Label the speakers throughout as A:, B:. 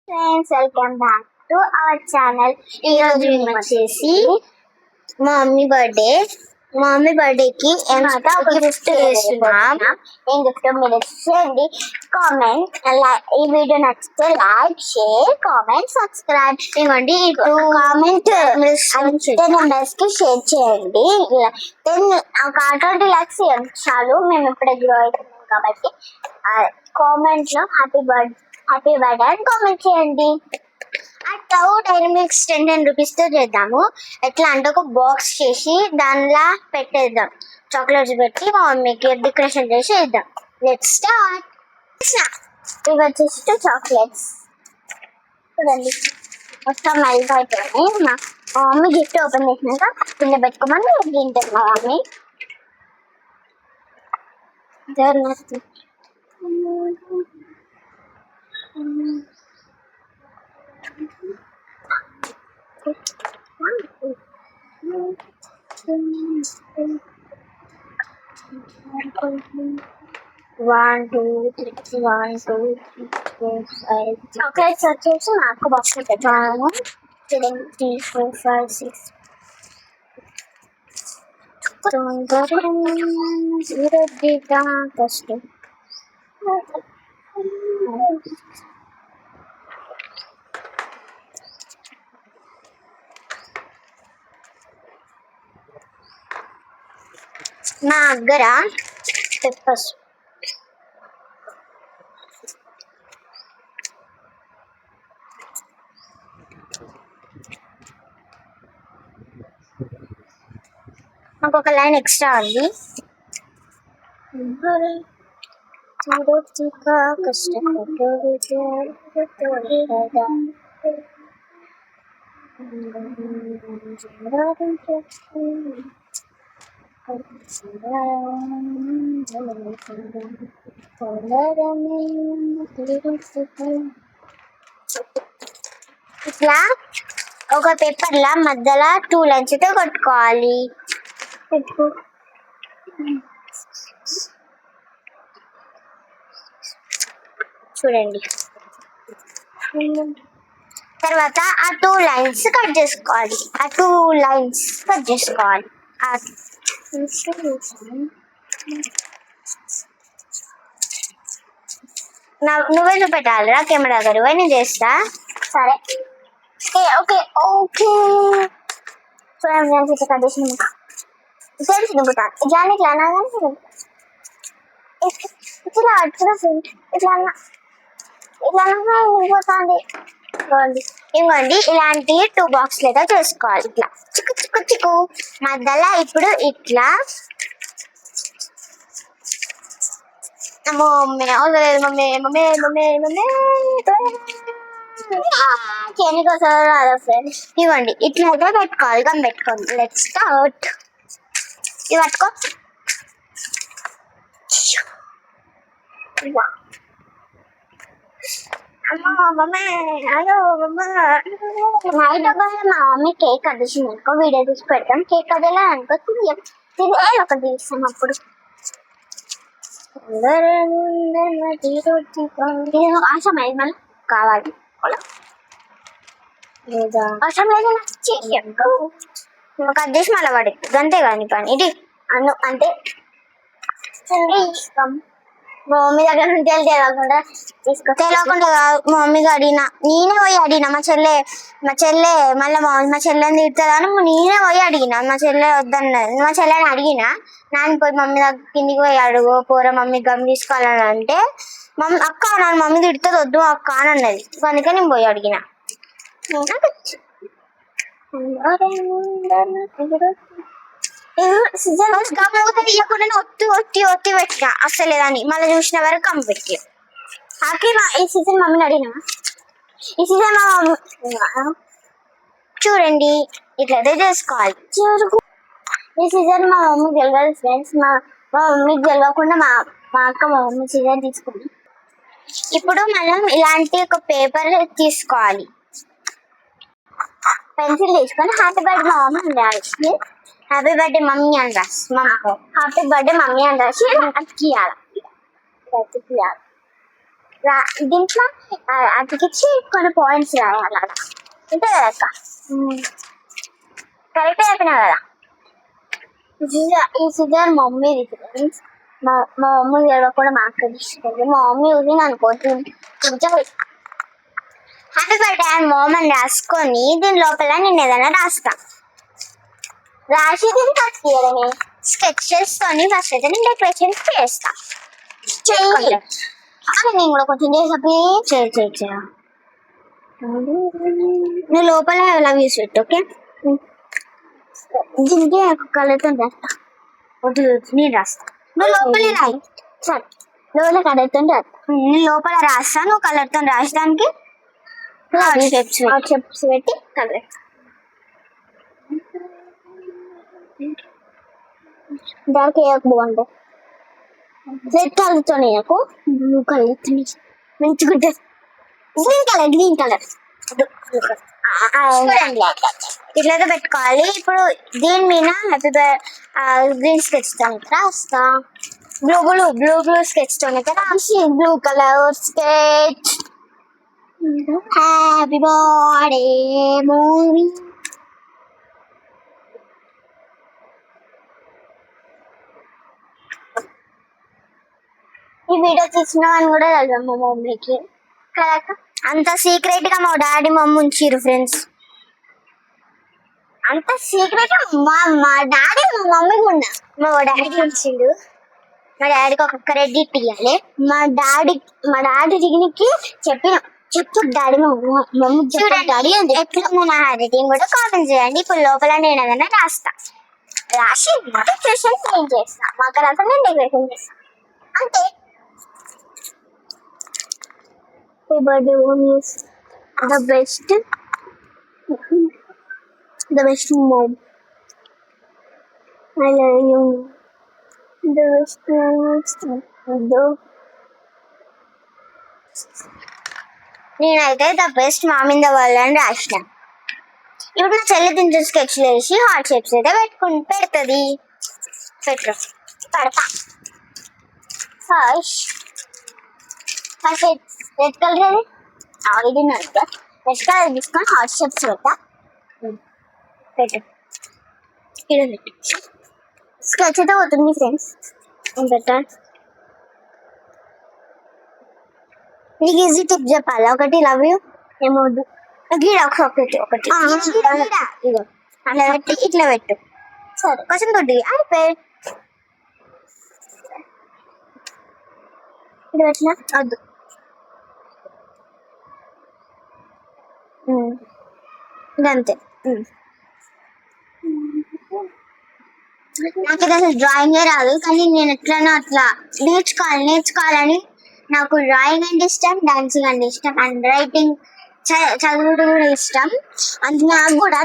A: Friends, welcome back to our channel. ఈ రోజు మేము వచ్చేసి మా మమ్మీ బర్త్డేకి ఏమంటే ఒక గిఫ్ట్ చేస్తున్నాం. ఏం గిఫ్ట్ మీరు చేయండి, కామెంట్. ఈ వీడియో నచ్చితే లైక్, షేర్, కామెంట్, సబ్స్క్రైబ్. ఇవ్వండి కామెంట్ 10 మెంబర్స్ కి షేర్ చేయండి. 20 lakhs చాలు, మేము ఇప్పుడే గ్రో అవుతున్నాం కాబట్టి. కామెంట్ లో హ్యాపీ బర్త్డే అని కామెంట్ చేయండి. అట్లా డైరీ మిల్క్స్ 10 rupees తో చేద్దాము. ఎట్లా అంటే ఒక బాక్స్ చేసి దానిలా పెట్టేద్దాం, చాక్లెట్స్ పెట్టి మా మమ్మీకి డెకరేషన్ చేసి వేద్దాం. Let's start. ఇవి వచ్చేసి 2 చాక్లెట్స్ చూడండి, మొత్తం మెల్ట్ అయిపోయి. మా మమ్మీ గిఫ్ట్ ఓపెన్ చేసినాక కింద పెట్టుకోమని తింటుంది మా మమ్మీ. చాక్లెట్స్ వచ్చేసి నాకు బాక్స్ పెట్టాము. 3, 4, 5, 6 ఫస్ట్ నా దగ్గర పెప్పర్స్ నాకు ఒక లైన్ ఎక్స్ట్రా ఉంది. ఇట్లా ఒక పేపర్ లా మధ్యలో 2 lines తో కొట్టుకోవాలి. చూడండి, తర్వాత ఆ 2 lines కట్ చేసుకోవాలి. నువ్వే చూపెట్టాలిరా కెమెరా దగ్గర, నేను చేస్తా. సరే, ఓకే ఓకే. చూడండి, కట్ చేసి తెలిసి దిగుతా జాని ఇట్లా అన్నా కానీ ఇట్లా దిగిపోతుంది. ఇవ్వండి, ఇలాంటి 2 boxes అయితే చేసుకోవాలి. ఇట్లా చిక్కు చిక్కు చిక్కు మధ్యలో. ఇప్పుడు ఇట్లా ఇవ్వండి, ఇట్లా అయితే పెట్టుకోవాలి. గమ్ పెట్టుకోండి. Let's start. ఇవి పట్టుకో. మా మమ్మీ కేక్ కట్ చేసింది అనుకో, వీడియో తీసి పెడతాం. కేక్ కదేలా అనుకో, ఒకటి తీస్తాం. అప్పుడు అవసరం లేదు, మళ్ళీ కావాలి అవసరం లేదు. కట్ చేసి మళ్ళీ పడి అంతే కానీ పని ఇది అంటే ఇష్టం. మా మమ్మీ దగ్గర నుంచి తెలియకుండా తెలియకుండా మా మమ్మీకి అడిగినా, నేనే పోయి అడిగినా. మా చెల్లె మళ్ళీ మా చెల్లెని తిడుతుందని నేనే పోయి అడిగినా. మా చెల్లె వద్దన్నది. మా చెల్లెని అడిగినా, నాన్న పోయి మమ్మీ దగ్గర కిందికి పోయి అడుగు, పోరా మమ్మీ గమ్ తీసుకోవాలని అంటే, అక్క నన్ను మమ్మీ తిడుతుంది, వద్దు అక్క అని అన్నది. అందుకే నేను పోయి అడిగినా. ఒత్తి పెట్టినా అసలేదని, మళ్ళీ చూసిన వరకు కమ్మి పెట్టి. ఈ సీజన్ మమ్మీని అడిగినా, ఈ సీజన్ మా మమ్మీ చూడండి ఇట్లయితే చేసుకోవాలి. ఈ సీజన్ మా మమ్మీ గెలవాలి ఫ్రెండ్స్. మా మమ్మీకి గెలవకుండా మా అక్క మా మమ్మీ సీజన్ తీసుకుంది. ఇప్పుడు మనం ఇలాంటి ఒక పేపర్ తీసుకోవాలి. పెన్సిల్ తీసుకొని హ్యాపీ బర్త్డే మా మమ్మీ అని రాసి, హ్యాపీ బర్త్డే మమ్మీ అని రాసి, హ్యాపీ బర్త్డే మమ్మీ అని రాసి అతికియాలి. దీంట్లో అతికిచ్చి కొన్ని పాయింట్స్ రాయాలి అలా అంతే కదా అక్క. కరెక్ట్ అయిపోయినా కదా. ఈ సిజర్ మా మమ్మీది ఫ్రెండ్స్. మా మమ్మీ కూడా మా అక్క తీసుకుంది. మా మమ్మీ యూజింగ్ అనుకోవచ్చు. హ్యాపీ బర్త్డే అండ్ మామ్ అని రాసుకొని దీని లోపల నేను ఏదైనా రాస్తా. రాసి దీన్ని కట్ చేయడమే. స్కెచెస్ తోని ఫస్ట్ అయితే నేను డెకరేషన్ చేస్తా. నేను కూడా కొంచెం చేసా. నువ్వు లోపల లవ్ యూస్ పెట్టు. ఓకే, దీనికి కలర్తో రాస్తా. నేను రాస్తా, నువ్వు లోపలే రాయి. సరే, లోపల కలర్తో రాస్తా. నేను లోపల రాస్తా, నువ్వు కలర్తో రాసడానికి షేప్స్ పెట్టి కలర్. డార్క్ బాగుంటుంది. రెడ్ కలర్తో నాకు బ్లూ కలర్ మంచిగా ఉంటుంది. గ్రీన్ కలర్ ఇట్లయితే పెట్టుకోవాలి. ఇప్పుడు దీని మీద గ్రీన్ స్కెచ్ తో రాస్తా. బ్లూ స్కెచ్ తో రాసి blue colour sketch. Happy birthday movie. ఈ వీడియో తీసిన అని కూడా తెలియదు మా మమ్మీకి కదా. అంత సీక్రెట్ గా మా డాడీ మమ్మీ ఉంచిరు ఫ్రెండ్స్. అంత సీక్రెట్ గా మా డాడీ మా మమ్మీకి ఉన్నా. మా డాడీ ఉంచిండు. మా డాడీకి ఒక క్రెడిట్ ఇవ్వాలి. మా డాడీ దిగినికి చెప్పు డాడీ మమ్మీ డాడీ ఎట్లా నా హ్యాండ్ కూడా కామెంట్ చేయండి. ఇప్పుడు లోపల నేను ఏదైనా రాసి డెకరేషన్ నేను చేస్తా. మాకు రాసం నేను డెకరేషన్ చేస్తా అంతే. Happy birthday mom is the best mom. I love you. The best నేనైతే the best ma'am in the world అని రాసిన. ఇప్పుడు నా చెల్లి తింటే స్కెచ్లు వేసి హార్ట్ షేప్స్ అయితే పెడుతుంది. పెడతా ఫస్ట్ రెడ్ కలర్ ఆల్రెడీ నడుతా. రెడ్ కలర్ తీసుకొని హాట్ షేప్స్ పెట్టు. స్కెచ్ అయితే పోతుంది ఫ్రెండ్స్. పెట్టా. నీకు ఈజీ టిప్ చెప్పాలా ఒకటి? లవ్ యూ ఏమవుద్దు గీడ ఒకటి ఇగో అలా పెట్టి ఇట్లా పెట్టు. సరే, కొంచెం దొడ్డి అయిపోయి ఇది పెట్టినా వద్దు. ఇదంతే. నాకు ఇది అసలు డ్రాయింగే రాదు, కానీ నేను ఎట్లనో అట్లా నేర్చుకోవాలని. నాకు డ్రాయింగ్ అంటే ఇష్టం, డాన్సింగ్ అంటే ఇష్టం, అండ్ రైటింగ్ చదువుడు కూడా ఇష్టం. అందుకే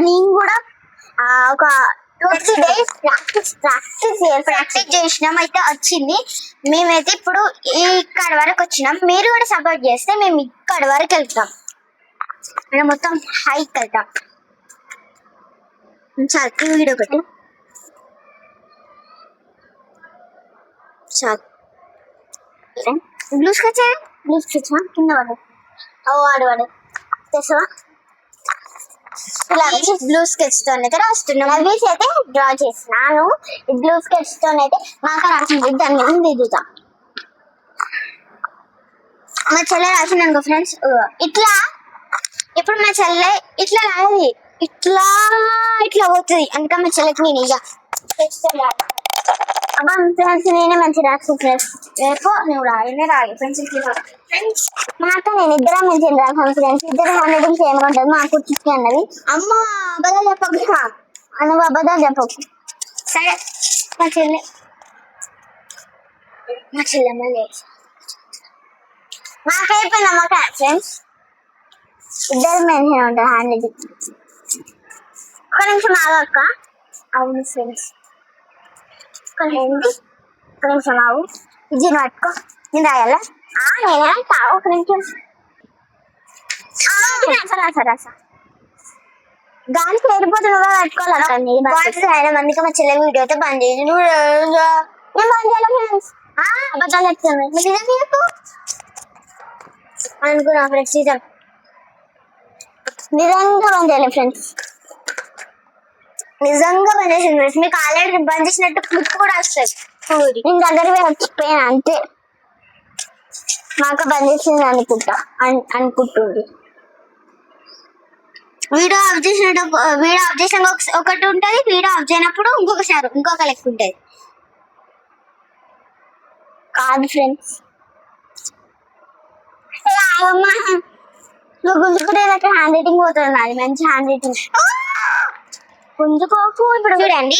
A: నేను కూడా ఒక 2-3 days ప్రాక్టీస్ చేసినాం. అయితే వచ్చింది. మేమైతే ఇప్పుడు ఇక్కడ వరకు వచ్చినాం. మీరు కూడా సపోర్ట్ చేస్తే మేము ఇక్కడ వరకు వెళ్తాం. మేము మొత్తం హైక్ వెళ్తాం. చాలు, ఈ వీడియో ఒకటి చాలు. బ్లూ స్కెచ్ కింద వాడు చేసావా? ఇలా బ్లూ స్కెచ్ తో అయితే రాస్తున్నాను. అవిస్ అయితే డ్రా చేసినాను. బ్లూ స్కెచ్ తో అయితే మాకు రాసింది. దాన్ని మీద దిద్దుతాం. మా చెల్లె రాసిందనుకో ఫ్రెండ్స్, ఇట్లా ఇప్పుడు మా చెల్లె ఇట్లా రాది, ఇట్లా పోతుంది. అందుకే మా చెల్లెకి నేను ఇక అబ్బా ఫ్రెండ్స్ నేనే మంచి రాసు ఫ్రెండ్స్. రేపు నువ్వు రాయి ఫ్రెండ్స్. ఫ్రెండ్స్ మాతో నేను ఇద్దరం మంచిగా రాసాను ఫ్రెండ్స్. ఇద్దరు హ్యాండ్ చేయమంటుంది. మాకు చిక్కి అన్నది. అమ్మ అబద్ధాలు చెప్పకు, నువ్వు అబద్ధాలు చెప్పకు. సరే, మా చెల్లెమ్మ లేదు. మాకైపోయిన నమ్మక ఫ్రెండ్స్. ఇద్దరు మంచిగా ఉంటారు హ్యాండ్. ఒక నిమిషం ఆగక్క. అవును ఫ్రెండ్స్, ఒక నిమిషం ఆవు. ఇజ్జిని పట్టుకో, నేను రాయాలా? నేనే ఒక నిమిషం రాసా. గాలికి వెళ్ళిపోతే నువ్వే పట్టుకోవాలి. అందుకే మా చెల్లె వీడియో అయితే బంద్ చేసి నేను బంద్ చేయాలి ఫ్రెండ్స్. అబద్ధాలు చెప్తాను. అనుకున్నా ఫ్రెండ్స్. నిజంగా బంద్ చేయాలి ఫ్రెండ్స్, నిజంగా బంద్ చేసింది ఫ్రెండ్స్. మీకు ఆల్రెడీ బంద్ చేసినట్టు క్లిప్ కూడా వస్తుంది. నేను దగ్గర వచ్చిపోయాను అంతే. మాకు బంద్ చేసింది అనుకుంటుంది. వీడియో ఆఫ్ చేసిన ఒకటి ఉంటుంది, వీడియో ఆఫ్ చేయనప్పుడు ఇంకొక లెక్క ఉంటుంది. కాదు ఫ్రెండ్స్, నువ్వు గుంజుకుంటే హ్యాండ్ రైటింగ్ పోతుంది. నాది మంచి హ్యాండ్ రైటింగ్. గుంజుకోకు. ఇప్పుడు చూడండి,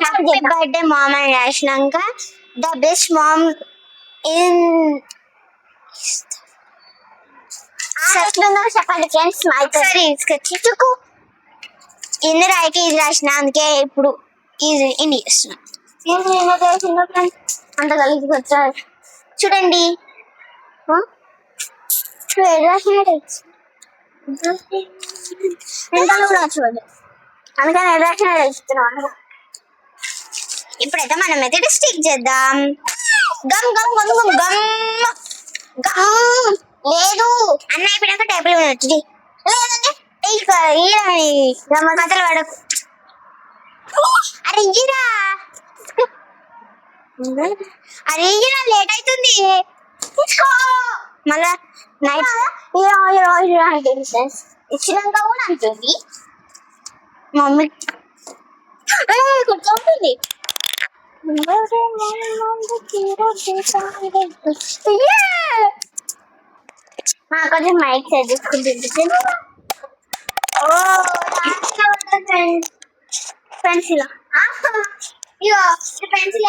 A: హ్యాపీ బర్త్డే మామ్ అని రాసినాక ద బెస్ట్ మామ్ ఇన్ చెప్పండి ఫ్రెండ్స్. సరే చిచుకు కింద రాయికి ఇది రాసిన, అందుకే ఇప్పుడు ఇది ఇన్ని చేస్తున్నా. అంత కలిసి వచ్చారు చూడండి. చూడండి, అందుకని ఎర్రాసిన ఇస్తున్నాను. ఇప్పుడైతే మనం అయితే స్టిక్ చేద్దాం. Gum gum gum gum gum gum. లేదు అన్న అయిపోయినాక టేబుల్ వచ్చి లేదంటే కథలు పడకు. అరే ఇయ్యరా, అరే ఇయ్యరా, లేట్ అవుతుంది. మళ్ళా నైట్ ఇచ్చినాక కూడా అంటుంది మమ్మీ. కూర్చోండి. కొంచెం మైక్ సెట్ చేసుకుంటుంది పెన్సిల్. పెన్సిల్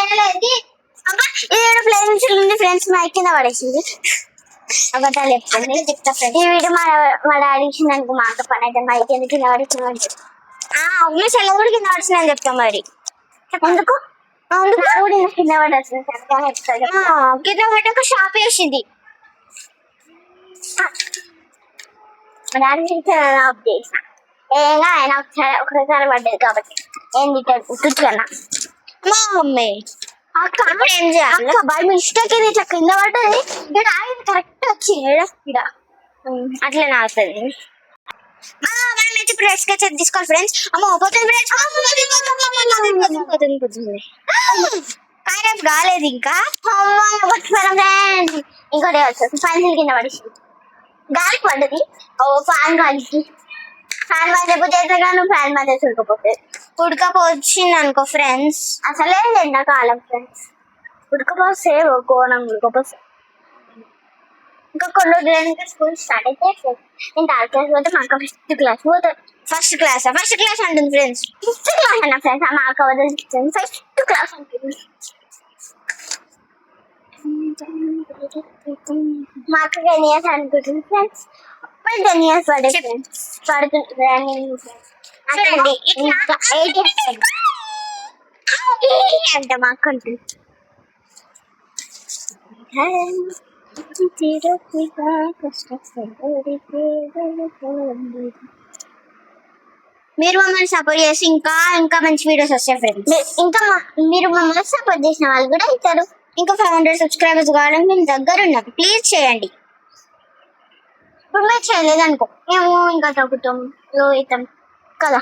A: ఏది పెన్సిల్ ఉంది ఫ్రెండ్స్, మైక్ కింద పడేసింది. అబద్ధాలు చెప్తుంది. ఈ వీడియో మా డాడీ ఇచ్చినందుకు మా అక్క పని అయితే మైక్ ఎందుకు కింద పడేసింది. అమ్మ చెల్ల కూడా కింద పడుతుందని చెప్తాం. మరి ఎందుకు కింద పడాల్సింది కింద పడ్డాక షాప్ వేసింది. మా డాడీ ఆఫ్ చేసిన ఏంగా ఆయన ఒకసారి పడ్డది కాబట్టి ఏం తిట్టాడు మా మమ్మీ. అక్క ఏం చేయాలి, బై మిస్టేక్ ఇది ఇట్లా కింద పడ్డది, కరెక్ట్ వచ్చింది. అట్లా నాస్తుంది. మనం అయితే ప్రెస్ గా చెక్ తీసుకోవాలి ఫ్రెండ్స్. అమ్మ పోతుంది కాయరఫ్ కాలేదు ఇంకా. ఇంకోటి వచ్చేసి పెన్సిల్ కింద పడేసింది, గాలికి పడ్డది. ఫ్యాన్ గాలికి, ఫ్యాన్ పడిపోతే నువ్వు ఫ్యాన్ మధ్య ఉడకపోయింది అనుకో ఫ్రెండ్స్. అసలే ఎండాకాలం ఫ్రెండ్స్, ఉడకపోతే కోణం ఉడకపోతే. ఇంకా కొన్ని రోజులు స్కూల్ స్టార్ట్ అయితే నేను థర్డ్ క్లాస్ పోతే మా అక్క ఫిఫ్త్ క్లాస్ పోతుంది. ఫస్ట్ క్లాస్ అంటుంది ఫ్రెండ్స్. ఫిఫ్త్ క్లాస్ అన్న ఫ్రెండ్స్, మా అక్క వదిలిస్తుంది ఫస్ట్ క్లాస్ అంటుంది. మా అక్క 10 years అనుకుంటుంది ఫ్రెండ్స్. 10 years పడే ఫ్రెండ్స్ పడుతుంది అంట మా అక్క ఉంటుంది. మీరు మమ్మల్ని సపోర్ట్ చేసి ఇంకా మంచి వీడియోస్ వస్తాయి ఫ్రెండ్స్. ఇంకా మీరు మమ్మల్ని సపోర్ట్ చేసిన వాళ్ళు కూడా అవుతారు. ఇంకా 500 subscribers కావాలని మేము దగ్గర ఉన్నాం, ప్లీజ్ చేయండి. ఇప్పుడు మీరు చేయలేదు అనుకో మేము ఇంకా తగ్గుతాం, లో అవుతాం కదా.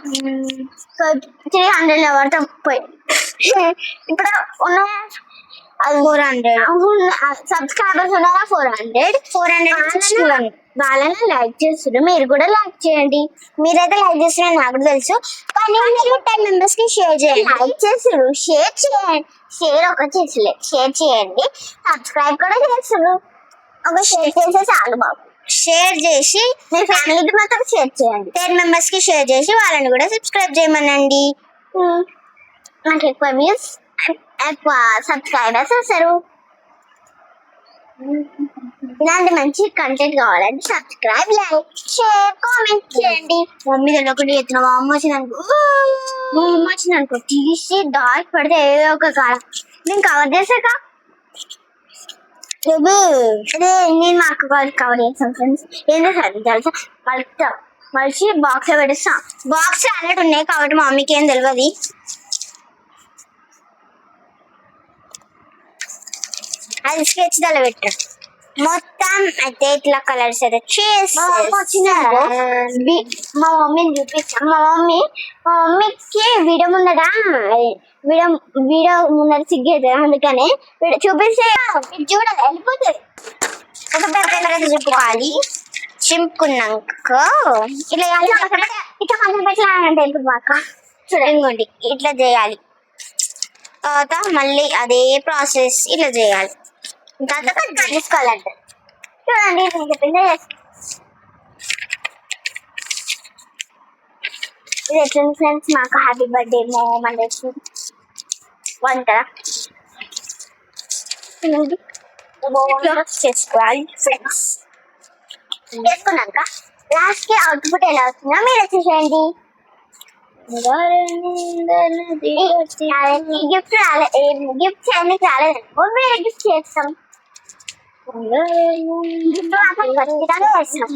A: 300 పడతాం పోయి. ఇప్పుడు ఉన్న 400 సబ్స్క్రైబర్స్ ఉన్నారా, 400 వాళ్ళని లైక్ చేస్తున్నారు. మీరు కూడా లైక్ చేయండి. మీరైతే లైక్ చేస్తున్నారు నాకు కూడా తెలుసు, కానీ మీరు 10 members కి షేర్ చేయండి. లైక్ చేస్తున్నారు, షేర్ చేయండి. షేర్ ఒక చేసలే, షేర్ చేయండి. సబ్స్క్రైబ్ కూడా చేస్తున్నారు. ఒక షేర్ చేస్తే చాలు బాబు. షేర్ చేసి మీ ఫ్యామిలీకి మాత్రం షేర్ చేయండి. 10 members కి షేర్ చేసి వాళ్ళని కూడా సబ్స్క్రైబ్ చేయమనండి. నాకు ఎక్కువ వ్యూస్, ఎక్కువ సబ్స్క్రైబర్స్ వస్తారు. ఇలాంటి మంచి కంటెంట్ కావాలంటే సబ్స్క్రైబ్, లైక్, షేర్, కామెంట్ చేయండి. మమ్మీ ఒకటి ఎత్తున మా అమ్మ వచ్చిందనుకో తీసి దాచి పడితే ఏదో ఒక కాలం నేను కవర్ చేసాక అదే నేను మా అక్క కవర్ చేస్తాను ఫ్రెండ్స్. ఏం చేస్తారు తెలుసా, మళ్ళీ బాక్స్ లో పెట్టేస్తా. బాక్స్ అన్నట్టు ఉన్నాయి కాబట్టి మా మమ్మీకి ఏం తెలియదు. అది స్కెచ్ దళ పెట్టాడు. మొత్తం అయితే ఇట్లా కలర్స్ అయితే మా మమ్మీని చూపిస్తాం. మా మమ్మీకి వీడియో ముందట వీడియో ముందర సిగ్గేది, అందుకని చూపిస్తే చూడాలి వెళ్ళిపోతుంది. ఒక పేపర్ చూపుకోవాలి. చింపుకున్నాక ఇట్లా ఇట్లా కొంచెం పెట్టాలంటే వెళ్ళిపోక చూడండి ఇట్లా చేయాలి. తర్వాత మళ్ళీ అదే ప్రాసెస్ ఇట్లా చేయాలి. తర్వాత కట్ చేసుకోవాలంటే చూడండి నేను చెప్పింది. ఇది ఎట్లా ఫ్రెండ్స్ మాకు హ్యాపీ బర్త్డే మన వంట చేసుకోవాలి ఫ్రెండ్స్. చేసుకున్నాక లాస్ట్ కి అవుట్పుట్ ఎలా వస్తుందో మీరు వచ్చేసేయండి. గిఫ్ట్ గిఫ్ట్ చేయడానికి రాలేదనుకో వేరే గిఫ్ట్ చేస్తాం. ఖచ్చితంగా చేస్తాం.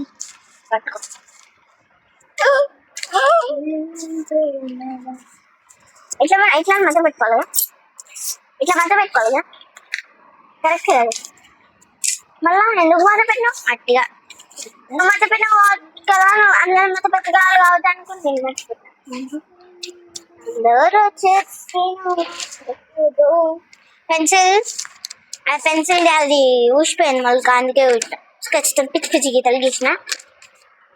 A: పట్టుకో ఇట్లా మధ్య పెట్టుకోవాలి కదా, ఇట్లా మధ్య పెట్టుకోవాలి కదా, కరెక్ట్ కదా. మళ్ళా ఎందుకు మధ్య పెట్టినావు అట్టిగా మధ్య పెట్టిన కదా, అందరూ మధ్య పెట్టగలరు కావద్దు అనుకుని నేను మర్చిపోతాను. పెన్సిల్ అది ఊసిపోయింది మళ్ళీ, అందుకే స్కెచ్ తో పిచ్చి పిచ్చి గీతలు గీసిన.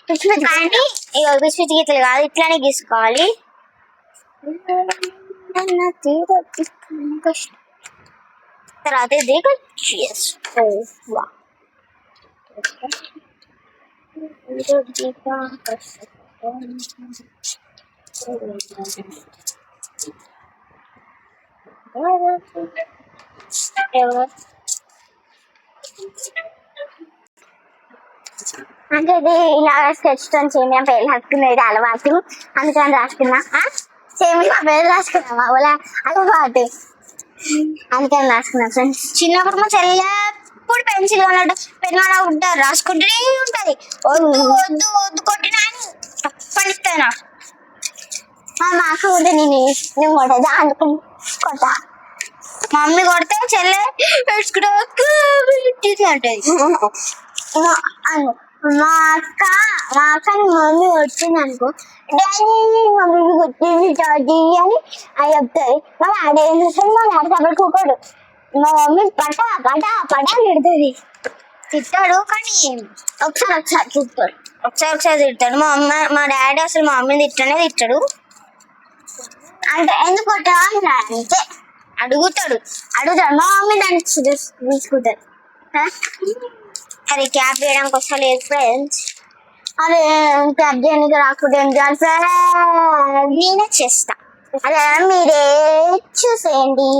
A: పిచ్చి పిచ్చి కానీ పిచ్చి పిచ్చి గీతలు కాదు, ఇట్లానే గీసుకోవాలి. తర్వాత ఇది అంటే ఇది ఇలా స్కెచ్ తో సేమియా పేరు రాసుకునేది అలవాటు, అందుకని రాసుకున్నా. సేమియా పేరు రాసుకున్నామా అలా అలవాటు, అందుకని రాసుకున్నా ఫ్రెండ్స్. చిన్నప్పుడు మా చెల్లెప్పుడు పెన్సిల్ కొన్నట్టు పెన్ ఉంటారు రాసుకుంటూనే ఉంటది. వద్దు వద్దు వద్దు కొట్టినా పడిస్తానా మా అక్క కూడా నేను కొట్టదా అందుకని కొట్టా. మా మమ్మీ కొడితే చెల్లె వేసుకుంటా అంటది. మా అక్కని మమ్మీ వచ్చింది అనుకో, డాడీ మమ్మీ కొట్టింది డాడీ అని అది చెప్తుంది. మా డాడీ ఏం చేస్తుంది, మా డాడీ సపరేట్ కూకోడు. మా మమ్మీ పట పట పట తిడుతుంది. తిట్టాడు కానీ ఒకసారి తిట్టాడు, ఒకసారి తిట్టాడు. మా డాడీ అసలు మా మమ్మీని తిట్టాడు. అంటే ఎందుకు కొట్టా అంటే అడుగుతాడు. మా మమ్మీ దాన్ని తీసుకుంటాడు. అరే క్యాప్ చేయడానికి వస్తలేదు ఫ్రెండ్స్. అరే క్యాప్ చేయడానికి రాకుండా ఏం చేయాలి ఫ్రెండ్స్, నేనే చేస్తా. అదే మీరే చూసేయండి.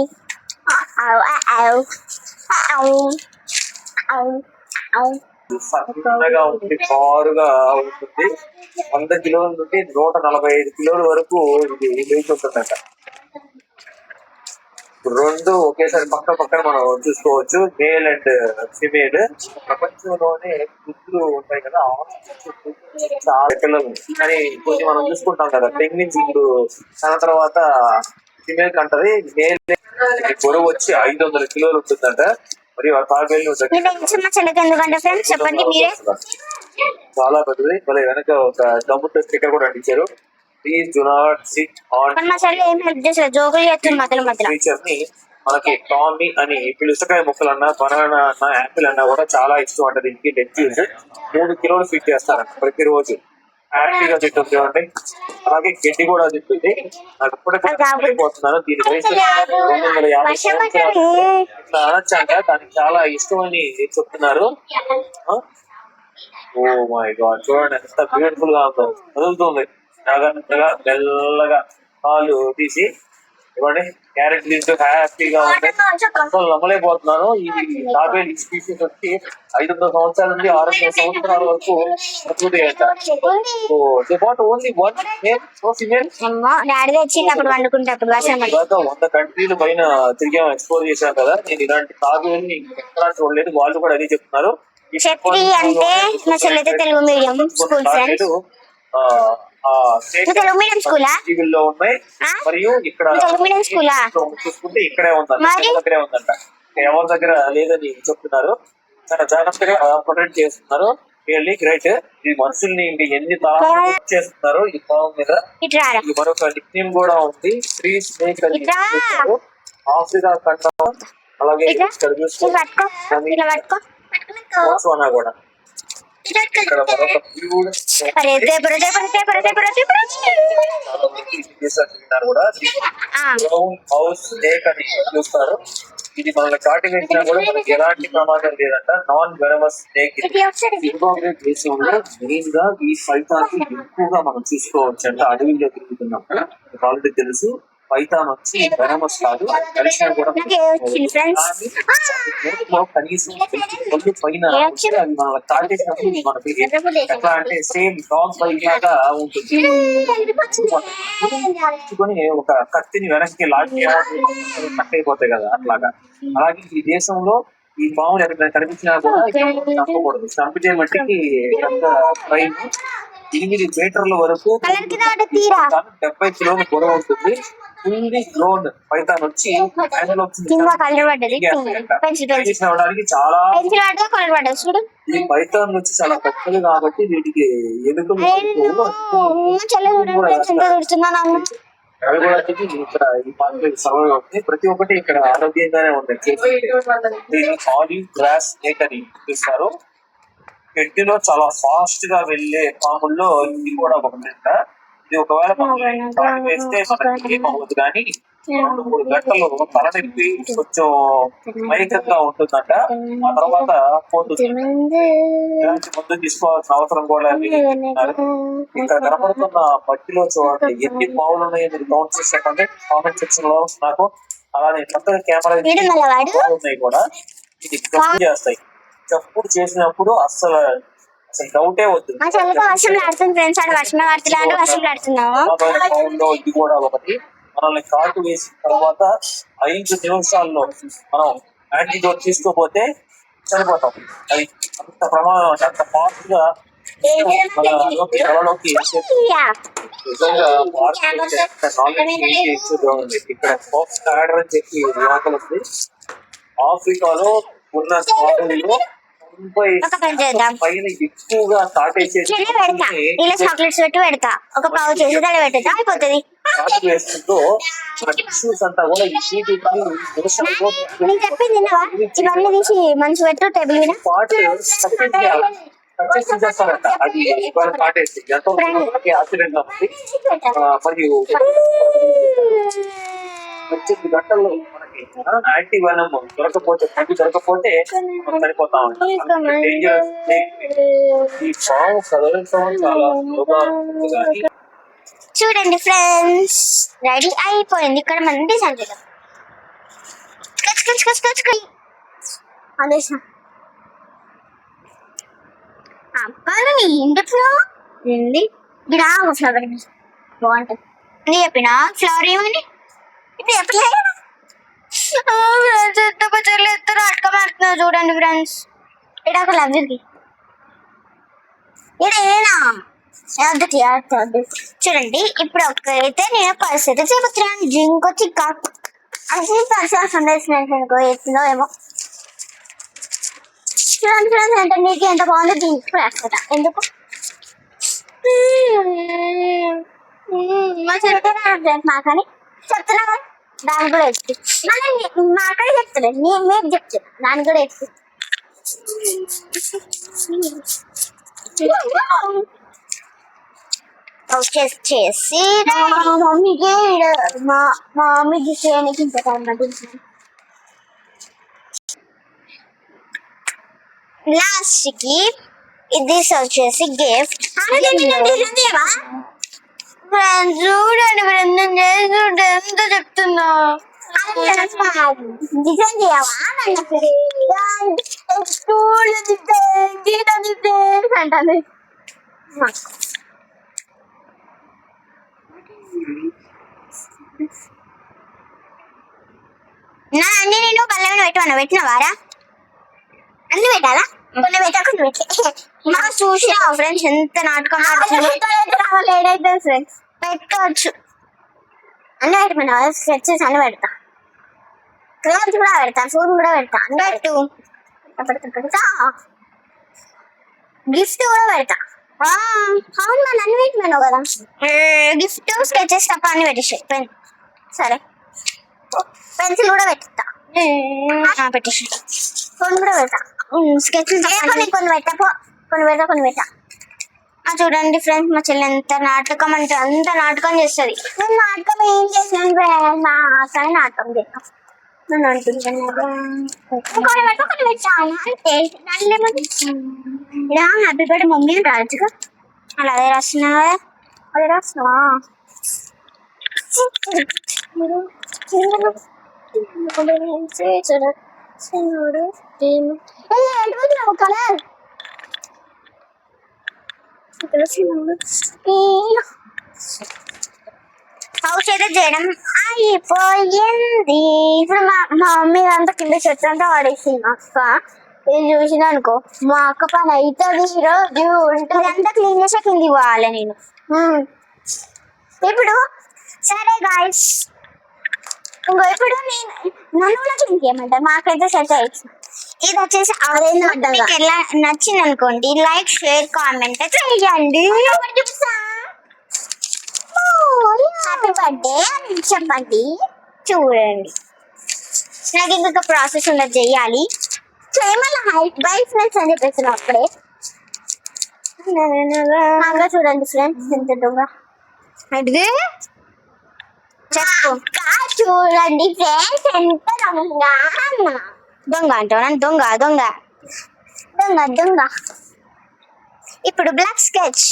B: సన్నగా ఉంటుంది, కారుగా ఉంటుంది. 100 కిలోల నుండి 145 కిలోల వరకు ఇది వెయిట్ ఉంటుందంట. రెండు ఒకేసారి పక్కన మనం చూసుకోవచ్చు, మేల్ అండ్ ఫిమేల్. ప్రపంచంలోనే గుడ్లు ఉంటాయి కదా చాలా పిల్లలు, కానీ కొన్ని మనం చూసుకుంటాం కదా పెంగ్విన్స్ గుడ్లు తన తర్వాత ఫిమేల్ కంటది. మేల్ బరువు వచ్చి 500 కిలోలు ఉంటుందంట. మరియు చాలా పెద్దది. మళ్ళీ వెనక ఒక దమ్ముతో స్టిక్కర్ కూడా అంటించారు. Please do not sit on feature ని. మనకి టామీ అని పులుసకాయ ముక్కలన్నా, బనానా అన్నా, యాపిల్ అన్నా కూడా చాలా ఇష్టం అంట. దీనికి డెత్ 3 కిలోలు ఫీడ్ చేస్తారంట ప్రతిరోజు. హ్యాపీగా తింటుంది అంటే, అలాగే గడ్డి కూడా తింటుంది. నాకు ఇప్పుడైపోతున్నాను. దీని వయసు 250 సంవత్సరాలు అనొచ్చంట. దానికి చాలా ఇష్టం అని చెప్తున్నారు. ఓ మై గాడ్, చూడండి ఎంత బ్యూటిఫుల్ గా ఉందో. వదులుతుంది జాగ్రత్తగా మెల్లగా పాలు తీసి ఇవ్వండి. క్యారెట్ తింటూ హ్యాపీగా ఉంది. అసలు నమ్మలేకపోతున్నాను. ఈ తాబేలు స్పీసీస్ వచ్చి 500 సంవత్సరాల నుండి 600 సంవత్సరాల వరకు బతుకుతాయంట. Only 1 male, so female. 100 కంట్రీలు పైన తిరిగాం, ఎక్స్ప్లోర్ చేశాం కదా. నేను ఇలాంటి తాబేలుని ఎక్కడ చూడలేదు. వాళ్ళు కూడా అదే చెప్తున్నారు. టీవీలో ఉన్నాయి. మరియు ఇక్కడ చూసుకుంటే ఇక్కడే ఉందంట, దగ్గరే ఉందంట. ఎవరి దగ్గర లేదని చెప్తున్నారు. చాలా జాగ్రత్తగా ప్రొటెక్ట్ చేస్తున్నారు. Really great. ఈ మనుషుల్ని ఎన్ని తరాలు చేస్తున్నారు ఈ పాము మీద. ఇది మరొక నిక్నేమ్ కూడా ఉంది, శ్రీ స్నేక్ అని పిలుస్తారు. ఆఫ్రికా ఖండం అలాగే ఇక్కడ బోట్స్వానా కూడా. ఇక్కడ మరొక కూడా బ్రౌన్ హౌస్ స్నేక్ అని చూస్తారు. ఇది మనల్ని కాటి వేసినా కూడా మనకి ఎలాంటి ప్రమాదం లేదంట. Non venomous snake. జింబాబ్వే దేశంలో మెయిన్ గా ఈ పైథాన్ని ఎక్కువగా మనం చూసుకోవచ్చు అంట. అడవిలో తిరుగుతున్నప్పుడు ఆల్రెడీ తెలుసు, పైథాన్ వచ్చి వెనమస్ కాదు, కలిసినా కూడా కనీసం ఒళ్ళు పైన అవి మనల్ని కాటేసినప్పుడు మనకి ఎట్లా అంటే సేమ్ డాగ్ బైట్ లాగా ఉంటుంది. ఒక కత్తిని వెనక్కి లాగి కట్ అయిపోతాయి కదా అట్లాగా. అలాగే ఈ దేశంలో ఈ పాములు ఎక్కడ కనిపించినా కూడా చంపకూడదు. చంపితే మట్టికి ట్రైన్ 8 మీటర్ల వరకు 70 కిలోల పొడవు ఉంటుంది. ఫుల్లీ గ్రోన్ పైథాన్ వచ్చి చాలా ఈ పైథాన్ వచ్చి చాలా పెద్దది కాబట్టి వీటికి ఎలుకలు ఇక్కడ ఈ పార్క్ సర్వైవ్ అవుతుంది. ప్రతి ఒక్కటి ఇక్కడ ఆరోగ్యంగానే ఉంటుంది. దీన్ని ఆలివ్ గ్రాస్ స్నేక్ అని పిలుస్తారు. గడ్డిలో చాలా ఫాస్ట్ గా వెళ్లే పాముల్లో ఇది కూడా ఒకటి. ఇది ఒకవేళ వేస్తే మనకి ఏమవుతుంది కానీ 2-3 గంటలు తలనొప్పి కొంచెం మైకంగా ఉంటుందంట. ఆ తర్వాత పోతుంది. ఇలాంటి మందు తీసుకోవాల్సిన అవసరం కూడా ఇక్కడ కనపడుతున్న మట్టిలో చూడండి ఎన్ని పావులు ఉన్నాయో మీరు కౌంట్ చేసి చెప్పండి కామెంట్ సెక్షన్ లో నాకు. అలానే పక్కన కెమెరా ఉన్నాయి కూడా. ఇది చప్పుడు చేస్తాయి. చప్పుడు చేసినప్పుడు అసలు డౌటే వద్దు. ఇది కూడా ఒకటి. మనల్ని కాటు వేసిన తర్వాత 5 నిమిషాల్లో మనం యాంటీడోట్ తీసుకోపోతే చనిపోతాం. అది అంత ప్రమాదం అంటే అంత ఫాస్ట్ గా మనలోకి ఇక్కడ ఫాక్స్ క్యాడర్ అని చెప్పి లోకల్ ఉంది. ఆఫ్రికాలో ఉన్న స్వాతంలో పైన ఎక్కువగా
A: చాక్లెట్స్ పెట్టి పెడతా, ఒక పావు చేసి తల పెడతా అయిపోతుంది.
B: వేస్తుందో అంతా కూడా
A: నేను చెప్పింది ఇవన్నీ తీసి మంచి పెట్టు టేబుల్ మీద.
B: చేస్తారంట. అది కాటేసి ఎంతో యాక్సిడెంట్ అవుతుంది. మరియు 8 గంటల్లో మనకి యాంటీ వెనమ్ దొరకపోతే చనిపోతా ఉంటాం. ఈ పాము కదలటం చాలా
A: చూడండి ఫ్రెండ్స్, రెడీ అయిపోయింది. ఇక్కడ మంది సంఖ్యలో ఇంట్లో గిడా ఫ్లవర్ బాగుంటుంది చెప్పిన ఫ్లవర్ ఏమని ఇప్పుడు చెప్పలేదు. అట్క మారుతున్నారు చూడండి ఫ్రెండ్స్. ఇక్కడ ఒక లవ్యూకి ఇదేనా చూడండి. ఇప్పుడు ఒక్కరైతే నేను పరిస్థితి చెబుతున్నాను. డ్రింక్ వచ్చి అది పరిస్థితి ఎత్తుందో ఏమో. చూడండి ఫ్రెండ్స్, అంటే మీకు ఎంత బాగుందో డ్రింక్ వేస్తా. ఎందుకు మాకని చెప్తున్నా, దానికి కూడా ఎత్తు. మాకడే చెప్తలేదు, మీకు చెప్తున్నా, దానికి కూడా ఎత్తు. వచ్చేసి మమ్మీకి చేయడానికి ఇంత లాస్ట్ కి ఇది వచ్చేసి గిఫ్ట్. చూడండి ఫ్రెండ్ చూడండి ఎంత చెప్తున్నా. డిజైన్ చేయవా అంటాను. నా అన్ని నేను పల్లెని పెట్టమన్నా పెట్టినవారా? అన్ని పెట్టాలా? కొన్ని పెట్టకుండా మా చూసిన ఫ్రెండ్స్ ఎంత నాటకం ఏడైతే ఫ్రెండ్స్ పెట్టుకోవచ్చు. అన్ని పెట్టమన్నా స్కెచెస్ అన్ని పెడతా, క్రేమ్స్ కూడా పెడతా, ఫుడ్ కూడా పెడతా. పెట్టు పెడతా గిఫ్ట్ కూడా పెడతా. అవును మన అన్ని పెట్టినావు కదా గిఫ్ట్ స్కెచెస్ తప్ప అన్ని పెట్టేసి పెన్ సరే పెన్సిల్ కూడా పెడతా పెట్టేసి ఫోన్ కూడా పెడతా స్కెచ్లు కొన్ని పెట్టపో కొన్ని పెట్టా. చూడండి ఫ్రెండ్స్ మా చెల్లి ఎంత నాటకం అంటే అంత నాటకం చేస్తుంది. నేను నాటకం ఏం చేసినాను మా అక్కడ నాటకం చేస్తాను నన్ను అంటున్నాను కొన్ని పెట్టాను అంటే ఇలా హ్యాపీ బర్త్డే మమ్మీ రాజుగా అలా అదే రాస్తున్నా కదా అదే రాస్తున్నావా కలర్ హౌస్ అయితే చేయడం అయిపోయింది. ఇప్పుడు మా మమ్మీ అంతా కింద చెత్త అంతా పడేసింది. మా అక్క ఇది చూసిన అనుకో మా అక్క పని అవుతుంది ఈరోజు ఉంటుంది అంతా క్లీన్ చేసే కింది పోవాలి నేను. ఇప్పుడు సరే గాయస్ ఇంకో ఇప్పుడు నేను నన్ను కూడా క్లీన్ చేయమంటారు మాకైతే సెట్ అయ్యి ఇది వచ్చేసి మీకు ఎలా నచ్చింది అనుకోండి లైక్ షేర్ కామెంట్ చేయండి. హ్యాపీ బర్త్డే అని చెప్పండి. చూడండి నాకు ఇంకొక ప్రాసెస్ ఉన్నది చెయ్యాలి చేయమల్ల హైట్ బై ఫ్రెండ్స్ అని చెప్పేసిన అప్పుడే చూడండి ఫ్రెండ్స్ ఎంత దొంగ అది చెప్పు చూడండి ఫ్రెండ్స్ ఎంత దొంగ అంటావు నన్ను దొంగ దొంగ దొంగ దొంగ. ఇప్పుడు బ్లాక్ స్కెచ్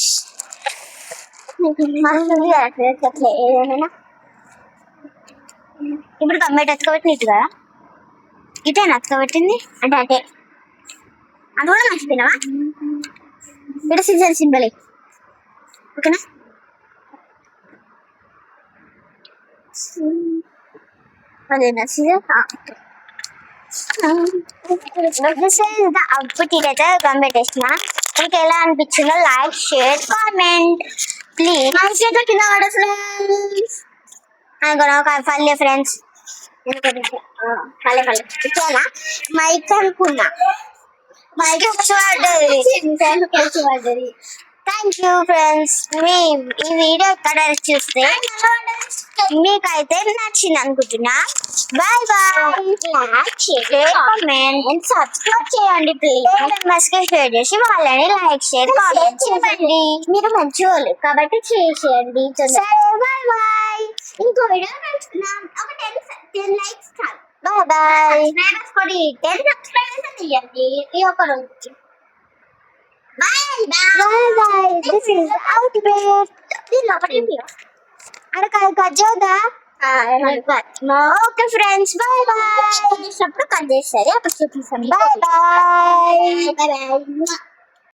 A: ఏదైనా ఇప్పుడు కంప్లీట్ ఎత్తుకోబెట్టిన ఇటు కదా ఇటేనా ఎత్తుకోబెట్టింది అంటే అంటే అది కూడా మర్చిపోయినావా ఇక్కడ సిజర్ సింబల్ ఓకేనా. అదేనా సిజర్ అవుట్పుట్ ఇదైతే కంపెట్టేసిన మీకు ఎలా అనిపించిందో లైక్ షేర్ కామెంట్ ప్లీజ్ కింద పడ ఫ్రెండ్స్ అనుకున్నా పల్లె ఫ్రెండ్స్ పల్లె పల్లె ఇచ్చానా మైక్ అనుకున్నా మైక్ పడ్డది. థ్యాంక్ యూ ఫ్రెండ్స్ మీ ఈ వీడియో ఎక్కడ చూస్తే మీకైతే నచ్చింది అనుకుంటున్నా. Bye bye share comment and subscribe చేయండి ప్లీజ్. మెంబర్స్ కి షేర్ చేసి వాళ్ళని లైక్ షేర్ కామెంట్ చేయండి. మీరు మంచి వాళ్ళు కాబట్టి చేసేయండి. సరే బాయ్ బాయ్ ఇంకో వీడియో ఒక 10 లైక్స్ చాలు. బాయ్ బాయ్ 10 సబ్స్క్రైబర్స్ తీయండి ఈ ఒక రోజు. Bye bye. This is outbreak. Ada cut చేద్దా ఓకే ఫ్రెండ్స్ బాయ్ బాయ్. అప్పుడు కట్ చేస్తారు అప్పుడు చూపిస్తాం. Bye bye.